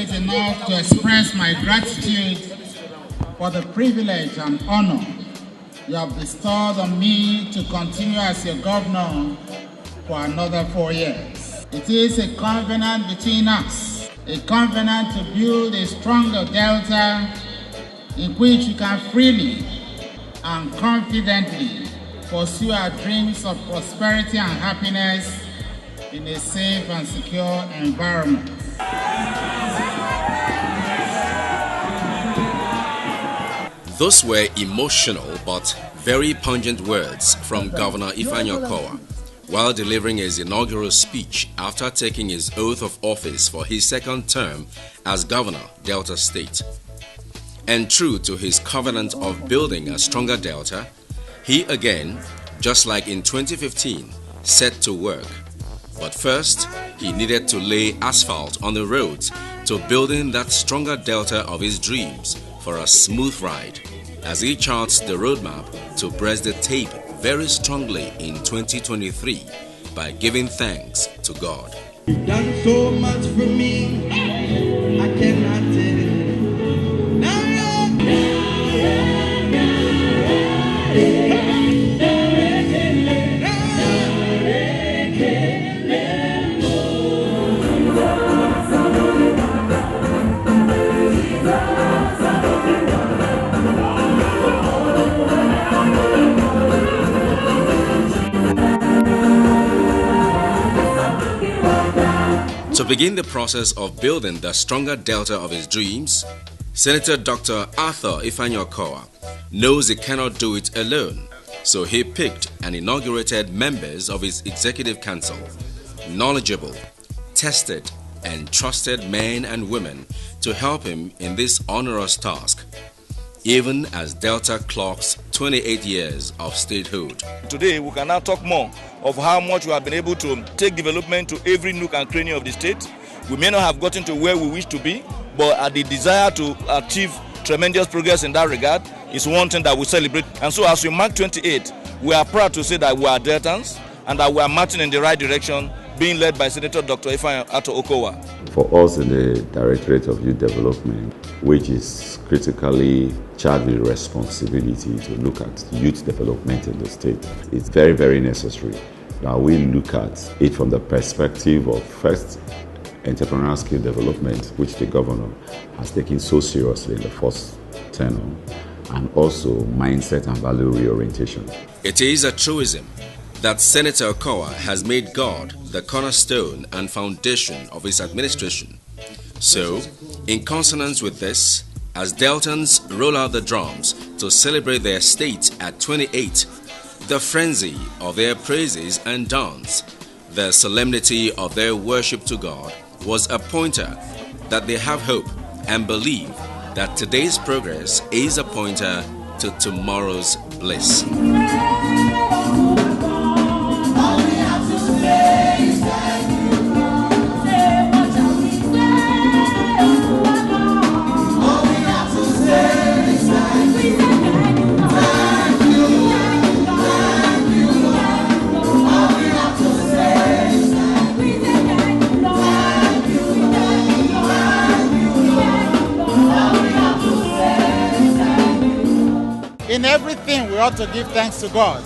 is enough to express my gratitude for the privilege and honor you have bestowed on me to continue as your governor for another 4 years. It is a covenant between us, a covenant to build a stronger Delta in which we can freely and confidently pursue our dreams of prosperity and happiness in a safe and secure environment. Those were emotional but very pungent words from Governor Ifeanyi Okowa while delivering his inaugural speech after taking his oath of office for his second term as Governor, Delta State. And true to his covenant of building a stronger Delta, he again, just like in 2015, set to work. But first, he needed to lay asphalt on the roads to building that stronger Delta of his dreams for a smooth ride, as he charts the roadmap to press the tape very strongly in 2023 by giving thanks to God. You've done so much for me, I cannot tell. To begin the process of building the stronger Delta of his dreams, Senator Dr. Arthur Ifeanyi Okowa knows he cannot do it alone, so he picked and inaugurated members of his executive council, knowledgeable, tested, and trusted men and women to help him in this onerous task, even as Delta clocks 28 years of statehood. Today, we can now talk more of how much we have been able to take development to every nook and cranny of the state. We may not have gotten to where we wish to be, but the desire to achieve tremendous progress in that regard is one thing that we celebrate. And so as we mark 28, we are proud to say that we are Deltans and that we are marching in the right direction, being led by Senator Dr. Ifeanyi Okowa. For us in the Directorate of Youth Development, which is critically charged with responsibility to look at youth development in the state, it's very, very necessary that we look at it from the perspective of first entrepreneurial skill development, which the governor has taken so seriously in the first tenure, and also mindset and value reorientation. It is a truism that Senator Okowa has made God the cornerstone and foundation of his administration. So, in consonance with this, as Deltans roll out the drums to celebrate their state at 28, the frenzy of their praises and dance, the solemnity of their worship to God was a pointer that they have hope and believe that today's progress is a pointer to tomorrow's bliss. In everything, we ought to give thanks to God.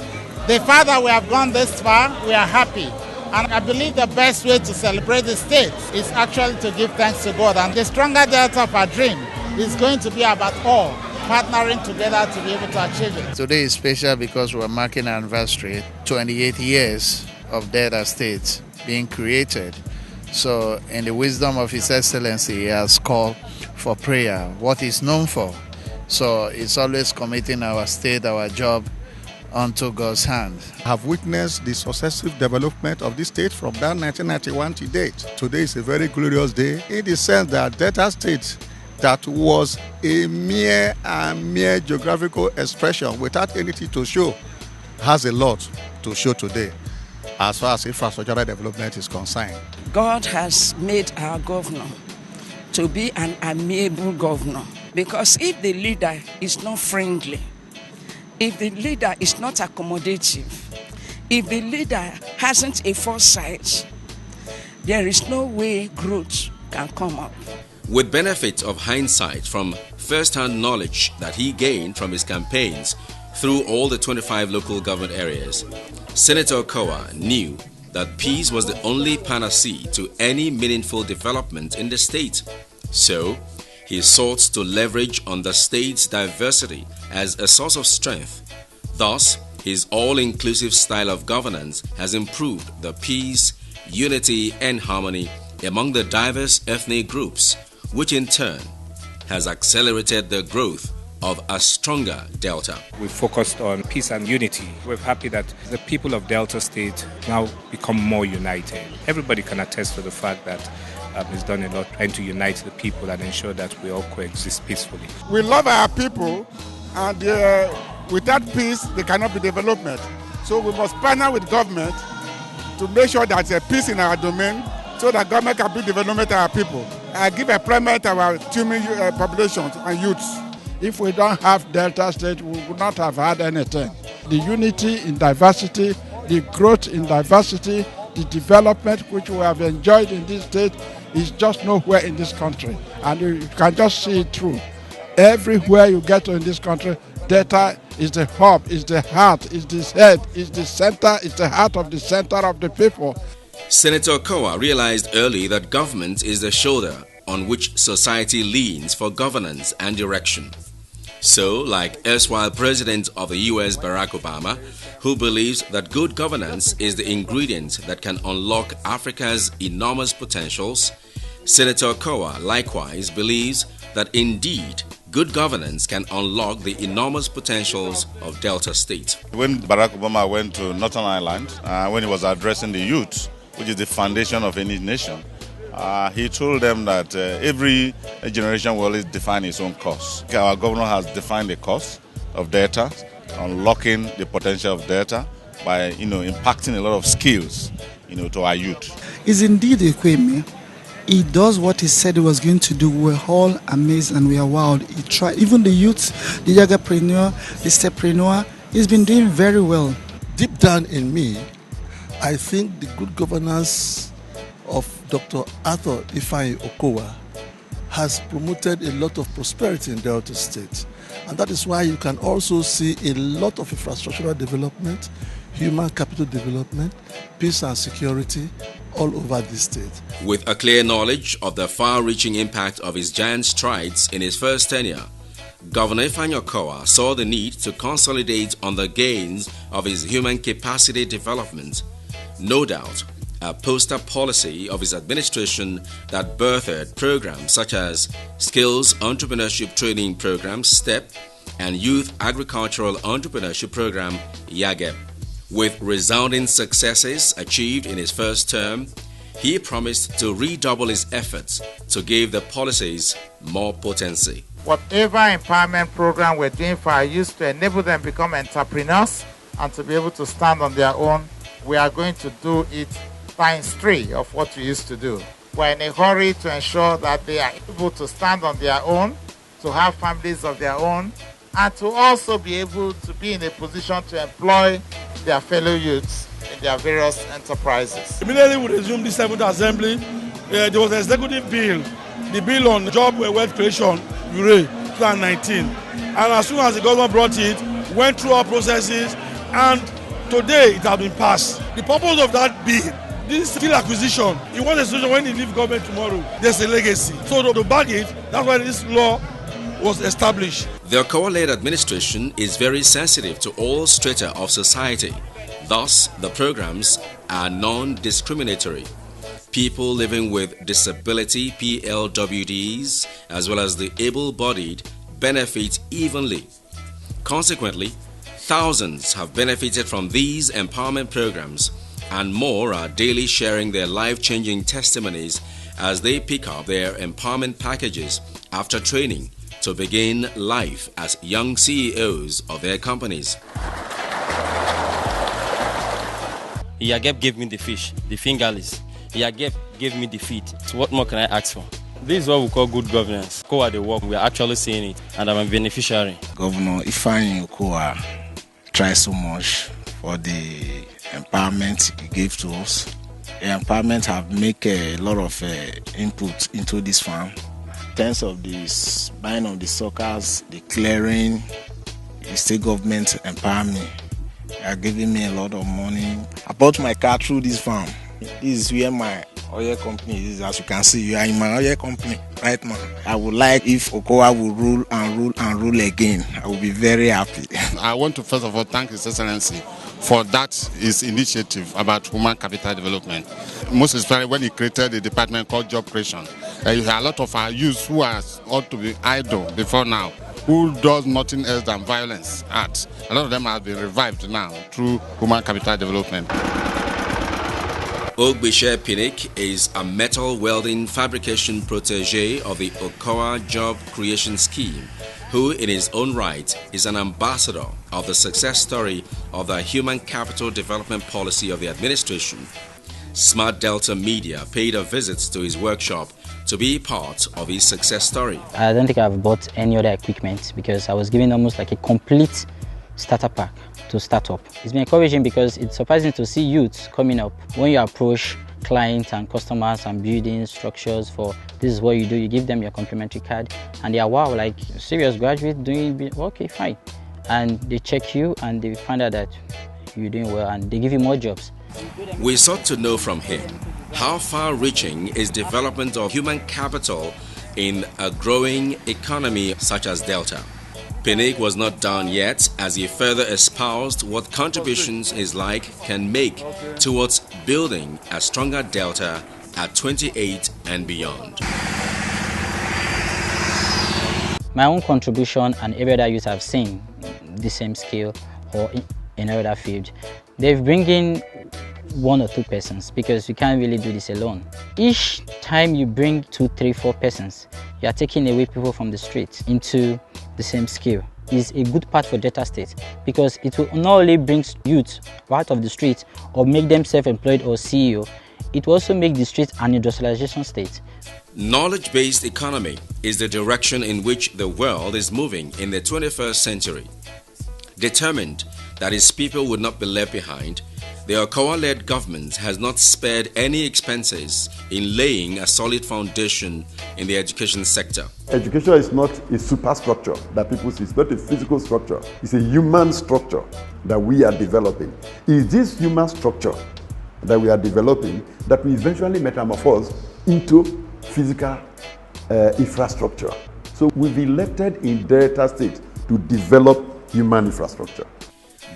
The fact that we have gone this far, we are happy. And I believe the best way to celebrate the state is actually to give thanks to God. And the stronger Delta of our dream is going to be about all partnering together to be able to achieve it. Today is special because we're marking our anniversary, 28 years of Delta State being created. So in the wisdom of His Excellency, he has called for prayer, what he's known for. So it's always committing our state, our job, unto God's hand. I have witnessed the successive development of this state from that 1991 to date. Today is a very glorious day in the sense that Delta State, that was a mere geographical expression without anything to show, has a lot to show today as far as infrastructural development is concerned. God has made our governor to be an amiable governor, because if the leader is not friendly, if the leader is not accommodative, if the leader hasn't a foresight, there is no way growth can come up. With benefit of hindsight from first-hand knowledge that he gained from his campaigns through all the 25 local government areas, Senator Okowa knew that peace was the only panacea to any meaningful development in the state. So, he sought to leverage on the state's diversity as a source of strength. Thus, his all-inclusive style of governance has improved the peace, unity, and harmony among the diverse ethnic groups, which in turn has accelerated the growth of a stronger Delta. We focused on peace and unity. We're happy that the people of Delta State now become more united. Everybody can attest to the fact that he's done a lot trying to unite the people and ensure that we all coexist peacefully. We love our people, and without peace, there cannot be development. So we must partner with government to make sure that there's peace in our domain so that government can bring development to our people. I give employment to our population and youths. If we don't have Delta State, we would not have had anything. The unity in diversity, the growth in diversity, the development which we have enjoyed in this state is just nowhere in this country. And you can just see it through. Everywhere you get to in this country, Delta is the hub, is the heart, is the head, is the center, is the heart of the center of the people. Senator Okowa realized early that government is the shoulder on which society leans for governance and direction. So, like erstwhile President of the US Barack Obama, who believes that good governance is the ingredient that can unlock Africa's enormous potentials, Senator Okowa likewise believes that indeed good governance can unlock the enormous potentials of Delta State. When Barack Obama went to Northern Ireland, when he was addressing the youth, which is the foundation of any nation, he told them that every generation will always define its own course. Our governor has defined the course of Delta, unlocking the potential of Delta by impacting a lot of skills to our youth. Is indeed Ekweme. He does what he said he was going to do. We're all amazed and we are wowed. He tried, even the youths, the youngpreneur, the stepreneur, he's been doing very well. Deep down in me, I think the good governance of Dr. Arthur Ifeanyi Okowa has promoted a lot of prosperity in Delta State. And that is why you can also see a lot of infrastructural development, human capital development, peace and security all over this state. With a clear knowledge of the far-reaching impact of his giant strides in his first tenure, Governor Ifeanyi Okowa saw the need to consolidate on the gains of his human capacity development. No doubt, a poster policy of his administration that birthed programs such as Skills Entrepreneurship Training Program STEP and Youth Agricultural Entrepreneurship Program YAGEP. With resounding successes achieved in his first term, he promised to redouble his efforts to give the policies more potency. Whatever empowerment program we're doing for our youth to enable them to become entrepreneurs and to be able to stand on their own, we are going to do it times 3 of what we used to do. We're in a hurry to ensure that they are able to stand on their own, to have families of their own, and to also be able to be in a position to employ their fellow youths in their various enterprises. Immediately we resumed the 7th Assembly. There was an executive bill, the bill on job wealth creation, URE 2019. And as soon as the government brought it, went through our processes, and today it has been passed. The purpose of that bill, this skill acquisition, you want a situation when you leave government tomorrow, there's a legacy. So to back it, that's why this law was established. The Okowa-led administration is very sensitive to all strata of society. Thus, the programs are non-discriminatory. People living with disability, PLWDs, as well as the able-bodied, benefit evenly. Consequently, thousands have benefited from these empowerment programs, and more are daily sharing their life-changing testimonies as they pick up their empowerment packages after training to begin life as young CEOs of their companies. YAGEP gave me the fish, the fingerless. YAGEP gave me the feet. So what more can I ask for? This is what we call good governance. Okowa the work, we are actually seeing it, and I'm a beneficiary. Governor Ifeanyi Okowa tried so much for the empowerment he gave to us. The empowerment have made a lot of input into this farm, terms of the buying of the suckers, the clearing, the state government empower me. They are giving me a lot of money. I bought my car through this farm. This is where my oil company is. As you can see, you are in my oil company right now. I would like if Okowa will rule and rule and rule again. I will be very happy. I want to first of all thank His Excellency for his initiative about human capital development. Most especially when he created a department called Job Creation. You have a lot of our youth who ought to be idle before now, who does nothing else than violence acts. A lot of them have been revived now through human capital development. Ogbishe Pinnick is a metal welding fabrication protege of the Okowa Job Creation Scheme, who in his own right is an ambassador of the success story of the human capital development policy of the administration. Smart Delta Media paid a visit to his workshop to be part of his success story. I don't think I've bought any other equipment because I was given almost like a complete starter pack to start up. It's been encouraging because it's surprising to see youths coming up. When you approach clients and customers and building structures for this is what you do, you give them your complimentary card and they are wow, like serious graduate doing, okay, fine. And they check you and they find out that you're doing well and they give you more jobs. We sought to know from him how far-reaching is development of human capital in a growing economy such as Delta. Pinnick was not done yet as he further espoused what contributions his like can make towards building a stronger Delta at 28 and beyond. My own contribution and every other youth I've seen the same skill or in another field, they've bring in 1 or 2 persons because you can't really do this alone. Each time you bring 2, 3, 4 persons, you are taking away people from the streets into the same skill. Is a good part for Delta State because it will not only bring youth out of the street or make them self-employed or CEO, it will also make the street an industrialization state. Knowledge-based economy is the direction in which the world is moving in the 21st century. Determined that its people would not be left behind, the Okowa-led government has not spared any expenses in laying a solid foundation in the education sector. Education is not a superstructure that people see. It's not a physical structure. It's a human structure that we are developing. It's this human structure that we are developing that will eventually metamorphose into physical infrastructure. So we've elected in Delta State to develop human infrastructure.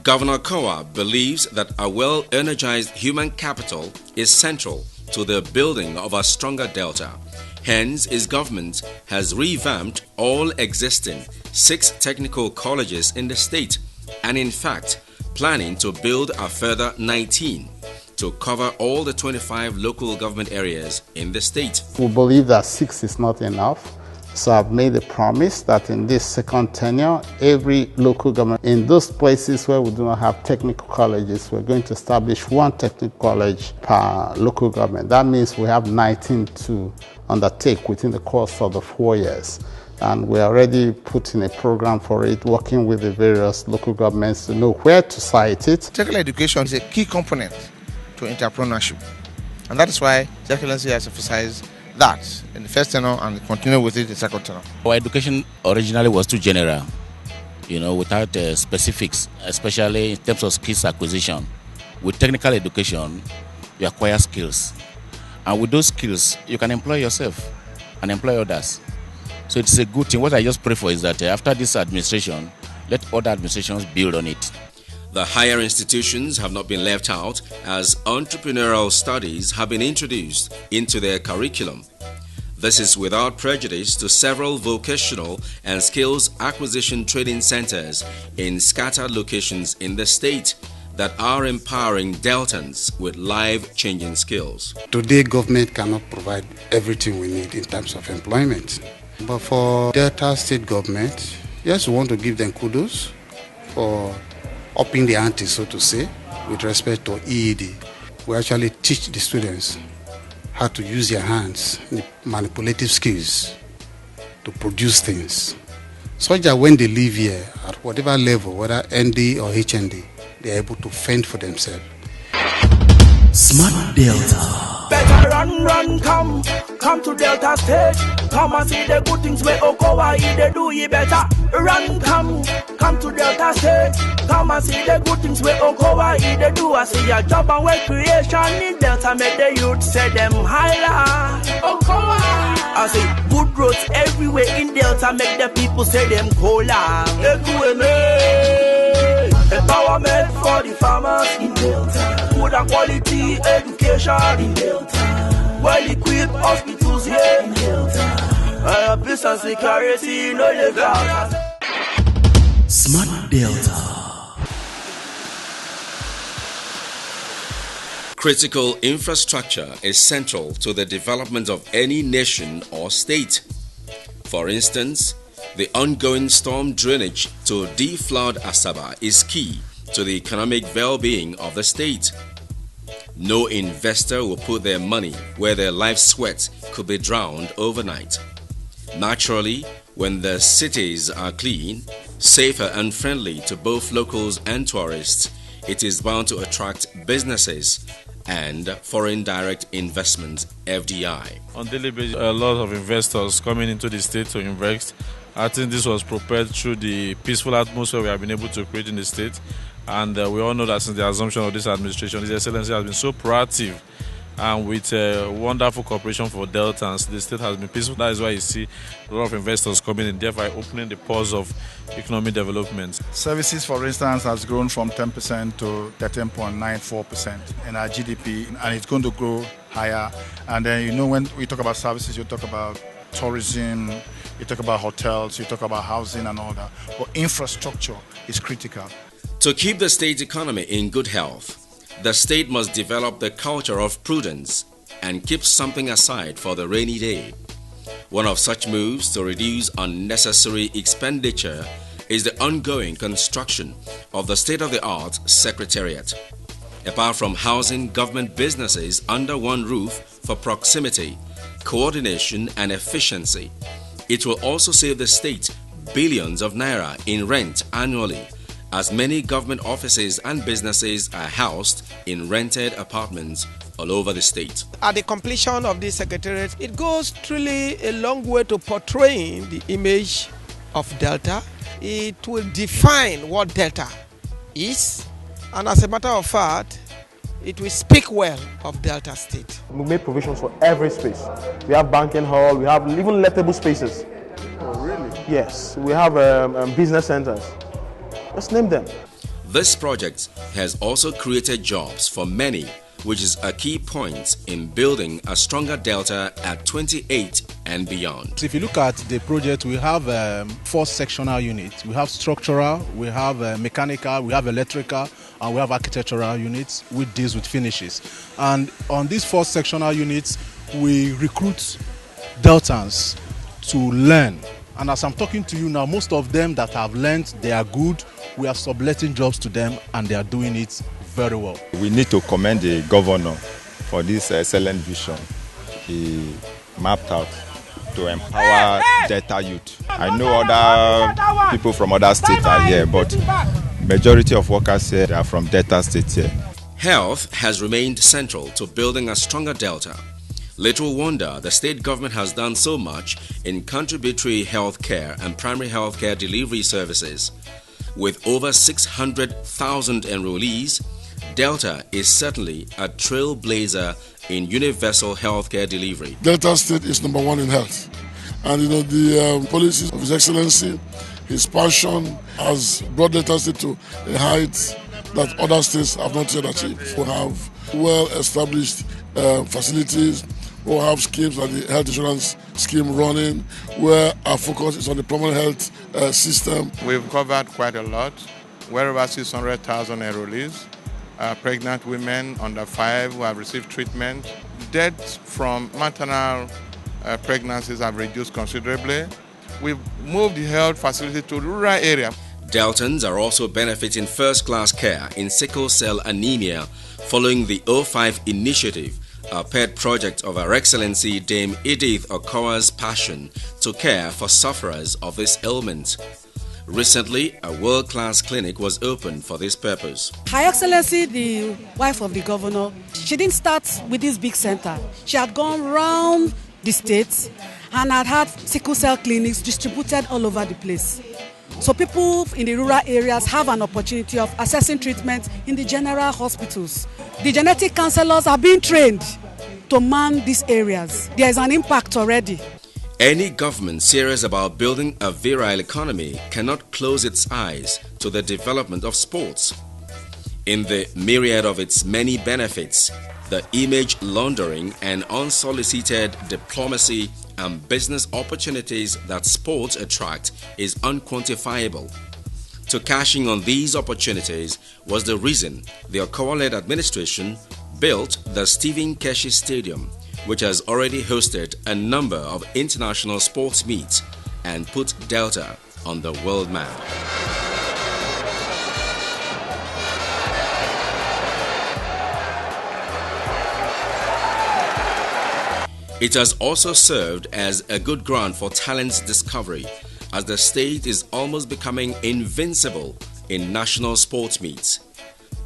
Governor Okowa believes that a well-energized human capital is central to the building of a stronger Delta. Hence, his government has revamped all existing 6 technical colleges in the state and in fact planning to build a further 19 to cover all the 25 local government areas in the state. We believe that 6 is not enough. So I've made a promise that in this second tenure, every local government, in those places where we do not have technical colleges, we're going to establish 1 technical college per local government. That means we have 19 to undertake within the course of the 4 years. And we're already putting a program for it, working with the various local governments to know where to site it. Technical education is a key component to entrepreneurship. And that is why His Excellency has emphasized that in the first tenure and continue with it in the second tenure. Our education originally was too general, without specifics, especially in terms of skills acquisition. With technical education, you acquire skills. And with those skills, you can employ yourself and employ others. So it's a good thing. What I just pray for is that after this administration, let other administrations build on it. The higher institutions have not been left out as entrepreneurial studies have been introduced into their curriculum. This is without prejudice to several vocational and skills acquisition training centers in scattered locations in the state that are empowering Deltans with life-changing skills. Today, government cannot provide everything we need in terms of employment. But for Delta State government, yes, we want to give them kudos for upping the ante, so to say, with respect to EED. We actually teach the students how to use their hands, the manipulative skills to produce things, such that when they leave here at whatever level, whether ND or HND, they are able to fend for themselves. Smart Delta. Better run, come come to Delta State. Come and see the good things where Okowa they do you better. Run, come to Delta State. Come and see the good things where Okowa they do. I see your job and work creation in Delta make the youth say them higher. Okowa. I see good roads everywhere in Delta make the people say them cola. Empowerment for the farmers in Delta. Good and quality education in Delta. Well-equipped hospitals here in Delta. Peace and security in the Delta. Smart Delta. Critical infrastructure is central to the development of any nation or state. For instance, the ongoing storm drainage to deflood Asaba is key to the economic well-being of the state. No investor will put their money where their life sweat could be drowned overnight. Naturally, when the cities are clean, safer and friendly to both locals and tourists, it is bound to attract businesses and foreign direct investment, FDI. On daily basis, a lot of investors coming into the state to invest. I think this was propelled through the peaceful atmosphere we have been able to create in the state. And we all know that since the assumption of this administration, His Excellency has been so proactive and with wonderful cooperation for Deltans, the state has been peaceful. That is why you see a lot of investors coming in, thereby opening the pores of economic development. Services, for instance, has grown from 10% to 13.94% in our GDP, and it's going to grow higher. And then, when we talk about services, you talk about tourism, you talk about hotels, you talk about housing and all that. But infrastructure is critical. To keep the state economy in good health, the state must develop the culture of prudence and keep something aside for the rainy day. One of such moves to reduce unnecessary expenditure is the ongoing construction of the state-of-the-art Secretariat. Apart from housing government businesses under one roof for proximity, coordination and efficiency, it will also save the state billions of naira in rent annually, as many government offices and businesses are housed in rented apartments all over the state. At the completion of this secretariat, it goes truly a long way to portraying the image of Delta. It will define what Delta is, and as a matter of fact, it will speak well of Delta State. We made provisions for every space. We have banking hall, we have even lettable spaces. Oh, really? Yes, we have business centers. Let's name them. This project has also created jobs for many, which is a key point in building a stronger Delta at 28 and beyond. If you look at the project, we have 4 sectional units. We have structural, we have mechanical, we have electrical, and we have architectural units which deals with finishes. And on these 4 sectional units, we recruit Deltans to learn. And as I'm talking to you now, most of them that have learned, they are good. We are subletting jobs to them and they are doing it very well. We need to commend the governor for this excellent vision he mapped out to empower Delta youth. I know other people from other states are here, but majority of workers here are from Delta State here. Health has remained central to building a stronger Delta. Little wonder the state government has done so much in contributory health care and primary health care delivery services. With over 600,000 enrollees, Delta is certainly a trailblazer in universal healthcare delivery. Delta State is number 1 in health. And the policies of His Excellency, his passion has brought Delta State to a height that other states have not yet achieved. We have well-established facilities, we have schemes like the health insurance scheme running, where our focus is on the permanent health system. We've covered quite a lot. We're over 600,000 enrollees, pregnant women under 5 who have received treatment. Deaths from maternal pregnancies have reduced considerably. We've moved the health facility to rural area. Deltans are also benefiting first-class care in sickle cell anemia following the O5 initiative, a pet project of Her Excellency Dame Edith Okowa's passion to care for sufferers of this ailment. Recently, a world-class clinic was opened for this purpose. Her Excellency, the wife of the governor, she didn't start with this big center. She had gone round the state and had sickle cell clinics distributed all over the place. So people in the rural areas have an opportunity of accessing treatment in the general hospitals. The genetic counselors are being trained to man these areas. There is an impact already. Any government serious about building a virile economy cannot close its eyes to the development of sports. In the myriad of its many benefits, the image laundering and unsolicited diplomacy and business opportunities that sports attract is unquantifiable. To cashing on these opportunities was the reason the Okowa-led administration built the Stephen Keshi Stadium, which has already hosted a number of international sports meets and put Delta on the world map. It has also served as a good ground for talent discovery, as the state is almost becoming invincible in national sports meets.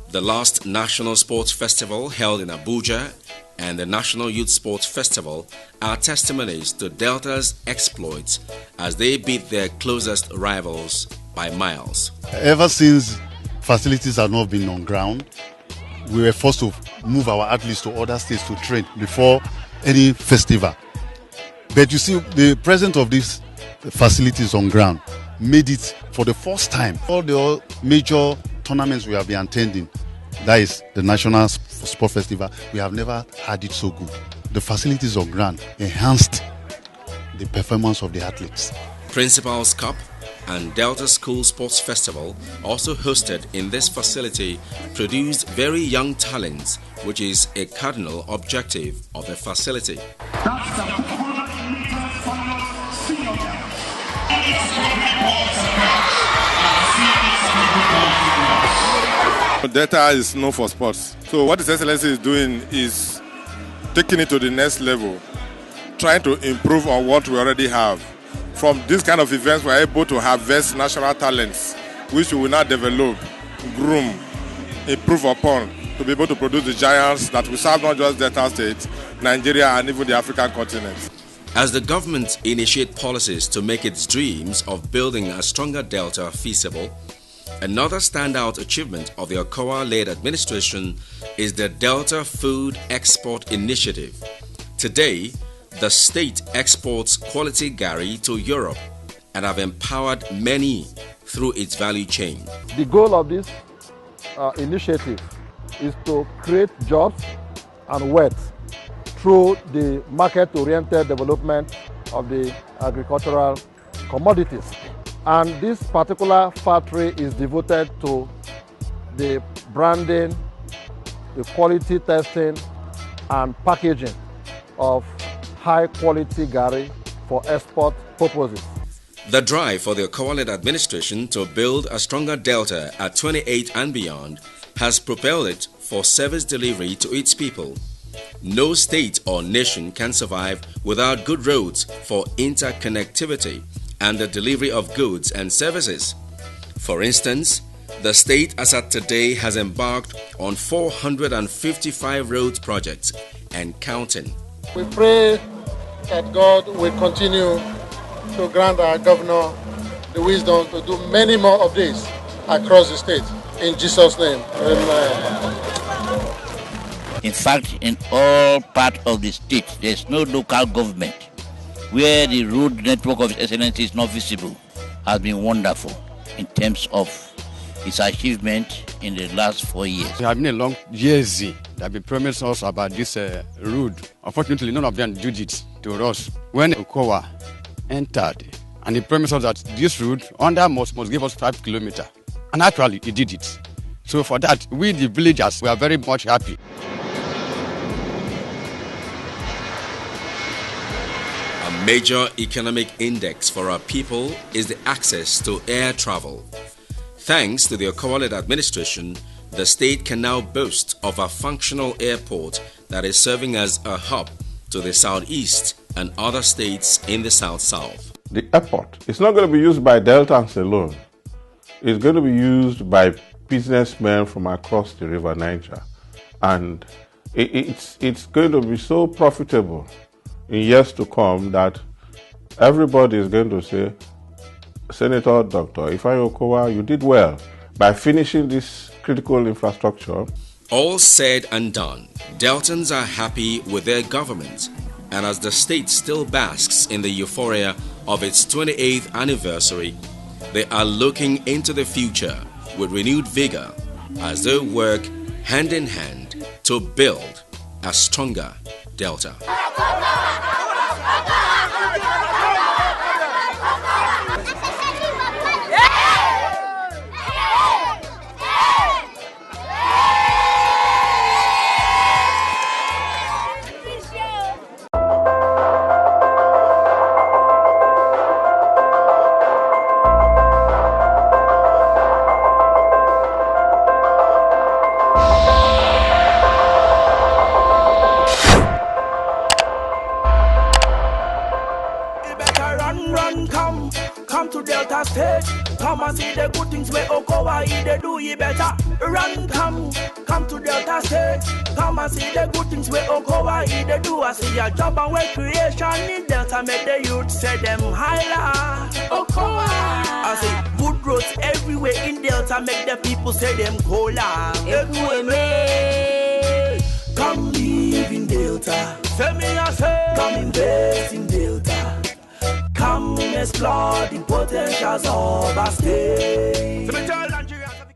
The last National Sports Festival held in Abuja and the National Youth Sports Festival are testimonies to Delta's exploits as they beat their closest rivals by miles. Ever since facilities have not been on ground, we were forced to move our athletes to other states to train before any festival. But you see, the presence of these facilities on ground made it for the first time. All the major tournaments we have been attending, that is the National Sport Festival, we have never had it so good. The facilities on ground enhanced the performance of the athletes. Principal's Cup and Delta School Sports Festival, also hosted in this facility, produced very young talents, which is a cardinal objective of the facility. Delta is known for sports. So what His Excellency is doing is taking it to the next level, trying to improve on what we already have. From this kind of events, we are able to harvest national talents, which we will now develop, groom, improve upon, to be able to produce the giants that will serve not just Delta State, Nigeria, and even the African continent. As the government initiates policies to make its dreams of building a stronger Delta feasible, another standout achievement of the Okowa-led administration is the Delta Food Export Initiative. Today, the state exports quality gari to Europe and have empowered many through its value chain. The goal of this initiative is to create jobs and wealth through the market-oriented development of the agricultural commodities. And this particular factory is devoted to the branding, the quality testing, and packaging of high-quality gari for export purposes. The drive for the Okowa-led administration to build a stronger Delta at 28 and beyond has propelled it for service delivery to its people. No state or nation can survive without good roads for interconnectivity and the delivery of goods and services. For instance, the state as at today has embarked on 455 roads projects and counting. We pray that God will continue to grant our governor the wisdom to do many more of these across the state. In Jesus' name, amen. In fact, in all parts of the state, there is no local government where the road network of His Excellency is not visible. Has been wonderful in terms of its achievement in the last 4 years. It has been a long years that have been promised us about this road. Unfortunately, none of them did it to us. When Okowa entered, and he promised us that this road under must give us 5 kilometers. And actually, he did it. So for that, we the villagers, we are very much happy. A major economic index for our people is the access to air travel. Thanks to the Okowa-led administration, the state can now boast of a functional airport that is serving as a hub to the southeast and other states in the south-south. The airport is not going to be used by Deltans alone. It's going to be used by businessmen from across the River Niger. And it's going to be so profitable, in years to come that everybody is going to say, Senator Dr. Ifeanyi Okowa, you did well by finishing this critical infrastructure. All said and done, Deltans are happy with their government, and as the state still basks in the euphoria of its 28th anniversary, they are looking into the future with renewed vigor as they work hand in hand to build a stronger Delta. Come to Delta State, come and see the good things where Okowa they do you better. Run, come to Delta State, come and see the good things where Okowa they do. I see a job and work creation in Delta, make the youth say them higher. Okowa, I see good roads everywhere in Delta, make the people say them cola. Come live in Delta, say me I say, come invest in Delta. Come explore the potentials of our state.